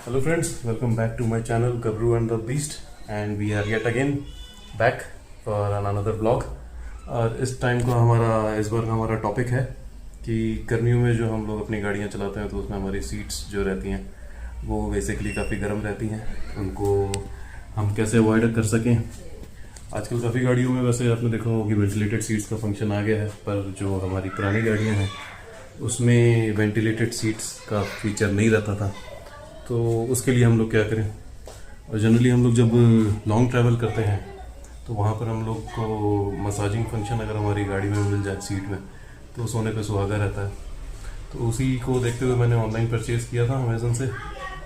Hello friends, welcome back to my channel Gabru and the Beast, and we are yet again back for another vlog। और इस time का इस बार का हमारा topic है कि गर्मियों में जो हम लोग अपनी गाड़ियाँ चलाते हैं तो उसमें हमारी सीट्स जो रहती हैं वो बेसिकली काफ़ी गर्म रहती हैं, उनको हम कैसे अवॉइड कर सकें। आजकल काफ़ी गाड़ियों में वैसे आपने देखा होगा कि वेंटिलेटेड सीट्स का फंक्शन आ गया है, पर जो हमारी पुरानी गाड़ियाँ हैं उसमें वेंटिलेटेड सीट्स का फीचर नहीं रहता था। तो उसके लिए हम लोग क्या करें, और जनरली हम लोग जब लॉन्ग ट्रैवल करते हैं तो वहाँ पर हम लोग को मसाजिंग फंक्शन अगर हमारी गाड़ी में मिल जाए सीट में तो सोने पे सुहागा रहता है। तो उसी को देखते हुए मैंने ऑनलाइन परचेज़ किया था अमेज़न से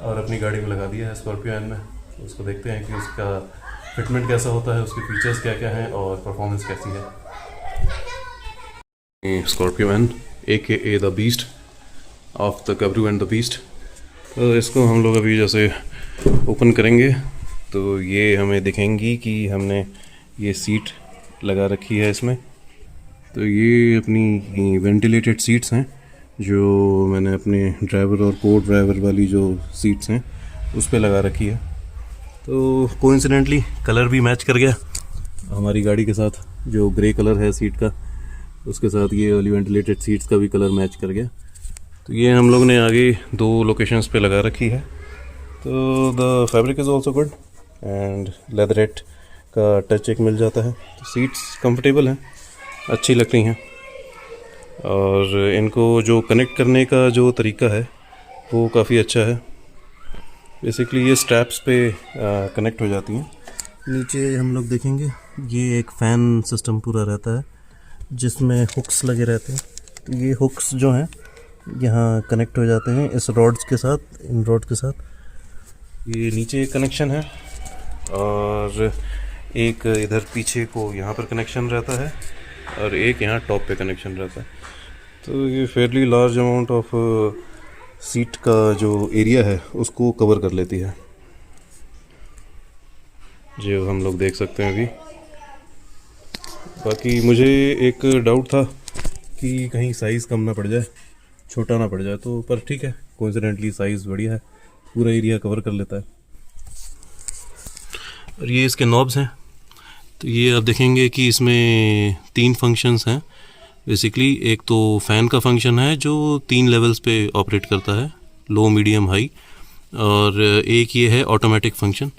और अपनी गाड़ी में लगा दिया है स्कॉर्पियो एन में। तो उसको देखते हैं कि उसका फिटमेंट कैसा होता है, उसके फीचर्स क्या क्या हैं और परफॉर्मेंस कैसी है। Scorpio N AKA the beast of the गबरू एंड द बीस्ट। तो इसको हम लोग अभी जैसे ओपन करेंगे तो ये हमें दिखेंगी कि हमने ये सीट लगा रखी है इसमें। तो ये अपनी वेंटिलेटेड सीट्स हैं जो मैंने अपने ड्राइवर और को ड्राइवर वाली जो सीट्स हैं उस पर लगा रखी है। तो कोइंसिडेंटली कलर भी मैच कर गया हमारी गाड़ी के साथ, जो ग्रे कलर है सीट का उसके साथ ये वाली वेंटिलेटेड सीट्स का भी कलर मैच कर गया। तो ये हम लोग ने आगे 2 लोकेशंस पे लगा रखी है। तो the fabric is also good and leatherette का टच एक मिल जाता है। तो सीट्स कंफर्टेबल हैं, अच्छी लग रही हैं, और इनको जो कनेक्ट करने का जो तरीका है वो काफ़ी अच्छा है। बेसिकली ये स्ट्रैप्स पे कनेक्ट हो जाती हैं। नीचे हम लोग देखेंगे ये एक फ़ैन सिस्टम पूरा रहता है जिसमें हुक्स लगे रहते हैं। तो ये हुक्स जो हैं यहाँ कनेक्ट हो जाते हैं इस रॉड्स के साथ, इन रॉड के साथ। ये नीचे एक कनेक्शन है और एक इधर पीछे को यहाँ पर कनेक्शन रहता है और एक यहाँ टॉप पे कनेक्शन रहता है। तो ये fairly large amount of seat का जो एरिया है उसको कवर कर लेती है, जो हम लोग देख सकते हैं अभी। बाकी मुझे एक डाउट था कि कहीं साइज़ कम ना पड़ जाए, छोटा ना पड़ जाए, तो पर ठीक है, कोइंसिडेंटली साइज़ बढ़िया है, पूरा एरिया कवर कर लेता है। और ये इसके नॉब्स हैं। तो ये आप देखेंगे कि इसमें 3 फंक्शंस हैं बेसिकली। एक तो फ़ैन का फंक्शन है जो 3 लेवल्स पे ऑपरेट करता है, लो मीडियम हाई, और एक ये है ऑटोमेटिक फंक्शन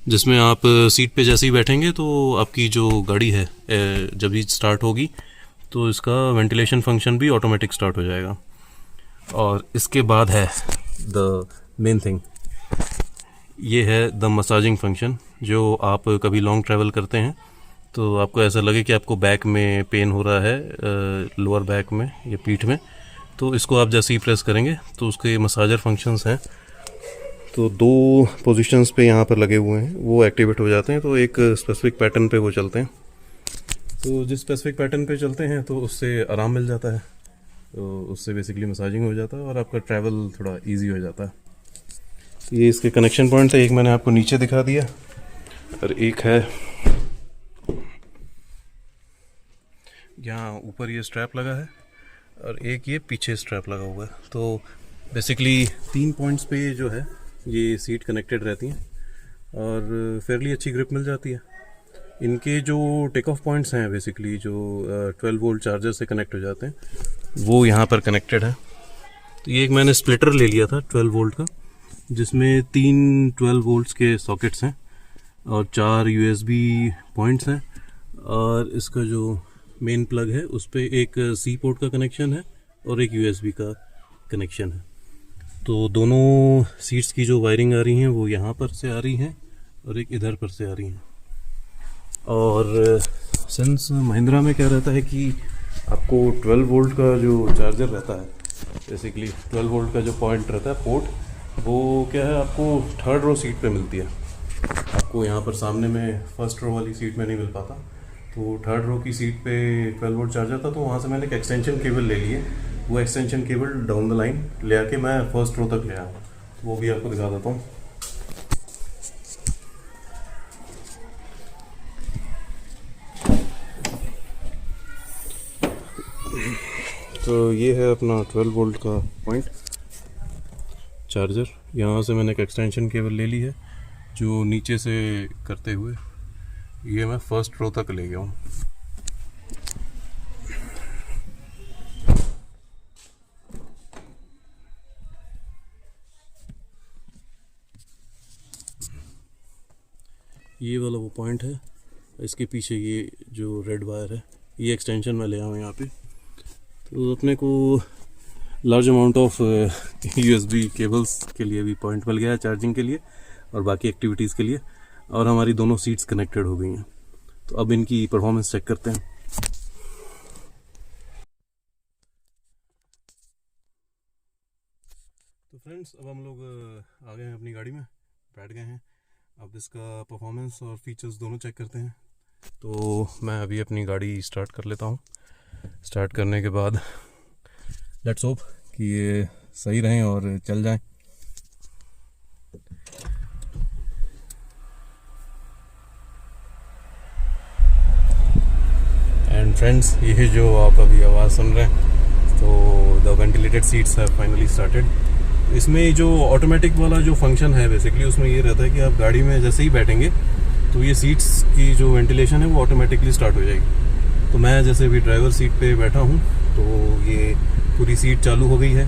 जिसमें आप सीट पे जैसे ही बैठेंगे तो आपकी जो गाड़ी है जब ही स्टार्ट होगी तो इसका वेंटिलेशन फंक्शन भी ऑटोमेटिक स्टार्ट हो जाएगा। और इसके बाद है द मेन थिंग, ये है द मसाजिंग फंक्शन। जो आप कभी लॉन्ग ट्रैवल करते हैं तो आपको ऐसा लगे कि आपको बैक में पेन हो रहा है, लोअर बैक में या पीठ में, तो इसको आप जैसे ही प्रेस करेंगे तो उसके मसाजर फंक्शंस हैं। तो 2 पोजीशंस पे यहाँ पर लगे हुए हैं, वो एक्टिवेट हो जाते हैं। तो एक स्पेसिफिक पैटर्न पे वो चलते हैं। तो जिस स्पेसिफिक पैटर्न पे चलते हैं तो उससे आराम मिल जाता है, तो उससे बेसिकली मसाजिंग हो जाता है और आपका ट्रैवल थोड़ा इजी हो जाता है। ये इसके कनेक्शन पॉइंट है, एक मैंने आपको नीचे दिखा दिया और एक है यहाँ ऊपर ये स्ट्रैप लगा है और एक ये पीछे स्ट्रैप लगा हुआ है। तो बेसिकली 3 पॉइंट्स पे जो है ये सीट कनेक्टेड रहती हैं और फेयरली अच्छी ग्रिप मिल जाती है। इनके जो टेक ऑफ पॉइंट्स हैं बेसिकली जो 12 वोल्ट चार्जर से कनेक्ट हो जाते हैं वो यहाँ पर कनेक्टेड है। तो ये एक मैंने स्प्लिटर ले लिया था 12 वोल्ट का, जिसमें 3 12 वोल्ट्स के सॉकेट्स हैं और 4 USB पॉइंट्स हैं, और इसका जो मेन प्लग है उस पर एक C पोर्ट का कनेक्शन है और एक USB का कनेक्शन है। तो दोनों सीट्स की जो वायरिंग आ रही हैं वो यहाँ पर से आ रही हैं और एक इधर पर से आ रही हैं। और सिंस महिंद्रा में क्या रहता है कि आपको 12 वोल्ट का जो चार्जर रहता है, बेसिकली 12 वोल्ट का जो पॉइंट रहता है पोर्ट, वो क्या है आपको 3rd रो सीट पे मिलती है। आपको यहाँ पर सामने में 1st रो वाली सीट में नहीं मिल पाता। तो 3rd रो की सीट पे 12 वोल्ट चार्जर था, तो वहाँ से मैंने एक एक्सटेंशन केबल ले लिए। वो extension cable down the line ले आके मैं 1st रो तक ले आया। तो वो भी आपको दिखा देता हूँ। तो ये है अपना 12 वोल्ट का पॉइंट चार्जर, यहाँ से मैंने एक एक्सटेंशन केबल ले ली है जो नीचे से करते हुए ये मैं फर्स्ट रो तक ले गया हूँ। ये वाला वो पॉइंट है, इसके पीछे ये जो रेड वायर है ये एक्सटेंशन में ले आऊँ यहाँ पे। तो अपने को large amount of USB cables के लिए भी पॉइंट मिल गया है चार्जिंग के लिए और बाकी एक्टिविटीज़ के लिए, और हमारी दोनों सीट्स कनेक्टेड हो गई हैं। तो अब इनकी परफॉर्मेंस चेक करते हैं। तो फ्रेंड्स अब हम लोग आ गए हैं अपनी गाड़ी में, बैठ गए हैं। अब इसका परफॉर्मेंस और फीचर्स दोनों चेक करते हैं। तो मैं अभी अपनी गाड़ी स्टार्ट कर लेता हूँ। स्टार्ट करने के बाद लेट्स होप कि ये सही रहें और चल जाएं। एंड फ्रेंड्स, ये जो आप अभी आवाज़ सुन रहे हैं तो the ventilated seats have finally started. इसमें जो ऑटोमेटिक वाला जो फंक्शन है बेसिकली उसमें ये रहता है कि आप गाड़ी में जैसे ही बैठेंगे तो ये सीट्स की जो वेंटिलेशन है वो ऑटोमेटिकली स्टार्ट हो जाएगी। तो मैं जैसे अभी ड्राइवर सीट पे बैठा हूँ तो ये पूरी सीट चालू हो गई है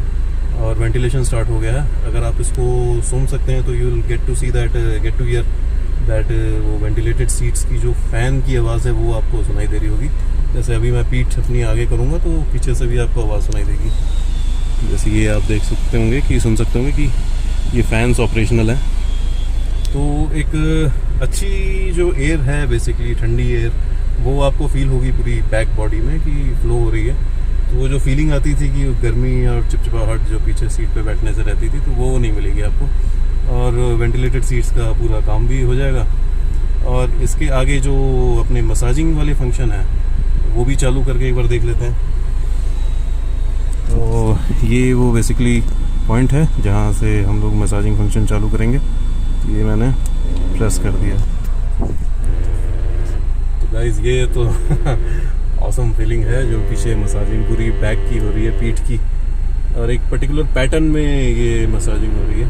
और वेंटिलेशन स्टार्ट हो गया है। अगर आप इसको सुन सकते हैं तो you will get to hear that वो वेंटिलेटेड सीट्स की जो फ़ैन की आवाज़ है वो आपको सुनाई दे रही होगी। जैसे अभी मैं पीठ अपनी आगे करूँगा तो पीछे से भी आपको आवाज़ सुनाई देगी। जैसे ये आप देख सकते होंगे कि सुन सकते होंगे कि ये फैंस ऑपरेशनल है। तो एक अच्छी जो एयर है बेसिकली ठंडी एयर वो आपको फील होगी पूरी बैक बॉडी में कि फ्लो हो रही है। तो वो जो फीलिंग आती थी कि गर्मी और चिपचिपाहट जो पीछे सीट पे बैठने से रहती थी तो वो नहीं मिलेगी आपको। और वेंटिलेटेड सीट्स का पूरा काम भी हो जाएगा। और इसके आगे जो अपने मसाजिंग वाले फंक्शन है वो भी चालू करके एक बार देख लेते हैं। तो ये वो बेसिकली पॉइंट है जहाँ से हम लोग मसाजिंग फंक्शन चालू करेंगे। तो ये मैंने प्रेस कर दिया। तो गाइस ये तो ऑसम फीलिंग है जो पीछे मसाजिंग पूरी बैक की हो रही है, पीठ की, और एक पर्टिकुलर पैटर्न में ये मसाजिंग हो रही है।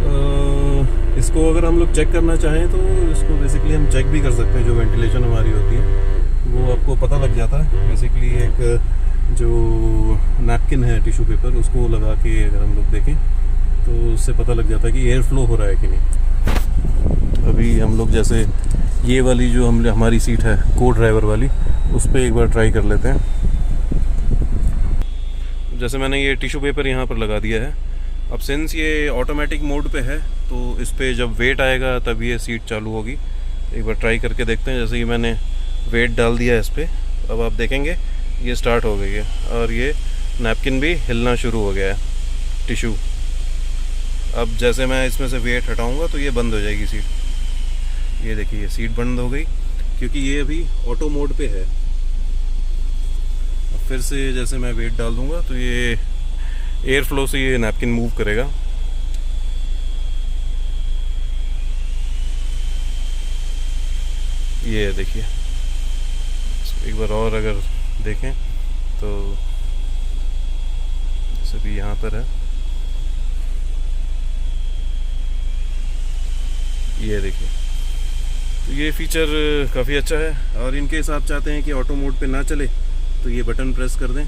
तो इसको अगर हम लोग चेक करना चाहें तो इसको बेसिकली हम चेक भी कर सकते हैं। जो वेंटिलेशन हमारी होती है वो आपको पता लग जाता है। बेसिकली एक जो नैपकिन है टिश्यू पेपर उसको लगा के अगर हम लोग देखें तो उससे पता लग जाता है कि एयर फ्लो हो रहा है कि नहीं। अभी हम लोग जैसे ये वाली जो हमारी सीट है को ड्राइवर वाली उस पर एक बार ट्राई कर लेते हैं। जैसे मैंने ये टिश्यू पेपर यहाँ पर लगा दिया है। अब सिंस ये ऑटोमेटिक मोड पे है तो इस पर जब वेट आएगा तब ये सीट चालू होगी। एक बार ट्राई करके देखते हैं। जैसे कि मैंने वेट डाल दिया है इस पर, अब आप देखेंगे ये स्टार्ट हो गई है और ये नैपकिन भी हिलना शुरू हो गया है टिश्यू। अब जैसे मैं इसमें से वेट हटाऊंगा तो ये बंद हो जाएगी सीट। ये देखिए ये सीट बंद हो गई क्योंकि ये अभी ऑटो मोड पे है। अब फिर से जैसे मैं वेट डाल दूंगा तो ये एयर फ्लो से ये नैपकिन मूव करेगा। ये देखिए, एक बार और अगर देखें तो जैसे भी यहाँ पर है ये देखिए। तो ये फीचर काफ़ी अच्छा है। और इनके हिसाब चाहते हैं कि ऑटो मोड पे ना चले तो ये बटन प्रेस कर दें।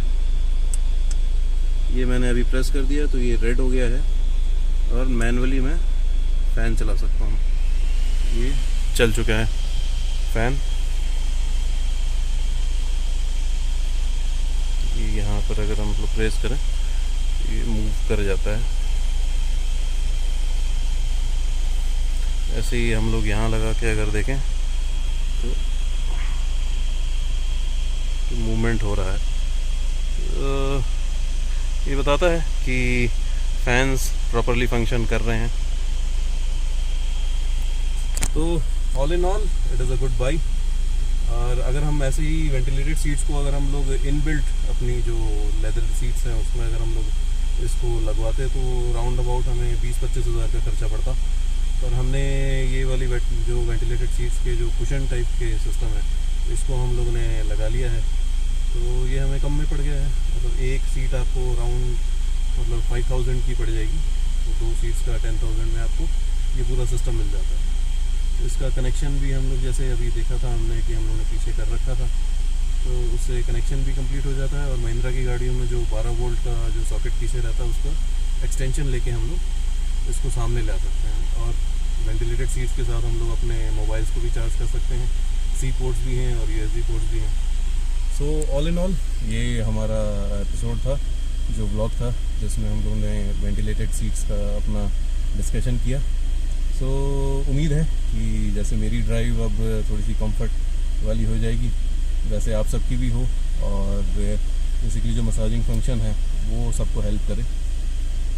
ये मैंने अभी प्रेस कर दिया तो ये रेड हो गया है और मैनुअली मैं फ़ैन चला सकता हूँ। ये चल चुका है फ़ैन। ये यहाँ पर अगर हम लोग प्रेस करें ये मूव कर जाता है। ऐसे ही हम लोग यहाँ लगा के अगर देखें तो मूवमेंट हो रहा है। तो ये बताता है कि फैंस प्रॉपरली फंक्शन कर रहे हैं। तो all in all it is a good by. और अगर हम ऐसे ही वेंटिलेटेड सीट्स को अगर हम लोग इनबिल्ट अपनी जो लेदर सीट्स हैं उसमें अगर हम लोग इसको लगवाते तो राउंड अबाउट हमें 20-25 हज़ार का खर्चा पड़ता। पर हमने ये वाली जो वेंटिलेटेड सीट्स के जो कुशन टाइप के सिस्टम है इसको हम लोगों ने लगा लिया है तो ये हमें कम में पड़ गया है। मतलब एक सीट आपको राउंड मतलब 5000 की पड़ जाएगी तो 2 सीट्स का 10,000 में आपको ये पूरा सिस्टम मिल जाता है। तो इसका कनेक्शन भी हम लोग जैसे अभी देखा था हमने कि हम लोगों ने पीछे कर रखा था, तो उससे कनेक्शन भी कंप्लीट हो जाता है। और महिंद्रा की गाड़ियों में जो 12 वोल्ट का जो सॉकेट पीछे रहता है उसका एक्सटेंशन लेके हम लोग इसको सामने ला सकते हैं। और वेंटिलेटेड सीट्स के साथ हम लोग अपने मोबाइल्स को भी चार्ज कर सकते हैं। सी पोर्ट्स भी हैं और USB पोर्ट्स भी हैं। सो ऑल इन ऑल ये हमारा एपिसोड था, जो व्लॉग था, जिसमें हम लोगों ने वेंटिलेटेड सीट्स का अपना डिस्कशन किया। सो उम्मीद है कि जैसे मेरी ड्राइव अब थोड़ी सी कंफर्ट वाली हो जाएगी, वैसे आप सबकी भी हो, और बेसिकली जो मसाजिंग फंक्शन है वो सबको हेल्प करे।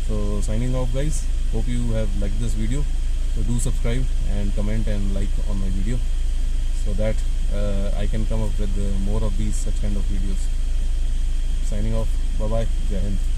So signing off guys, hope you have like this video. So do subscribe and comment and like on my video so that I can come up with more of these such kind of videos. Signing off. Bye bye. Jai Hind.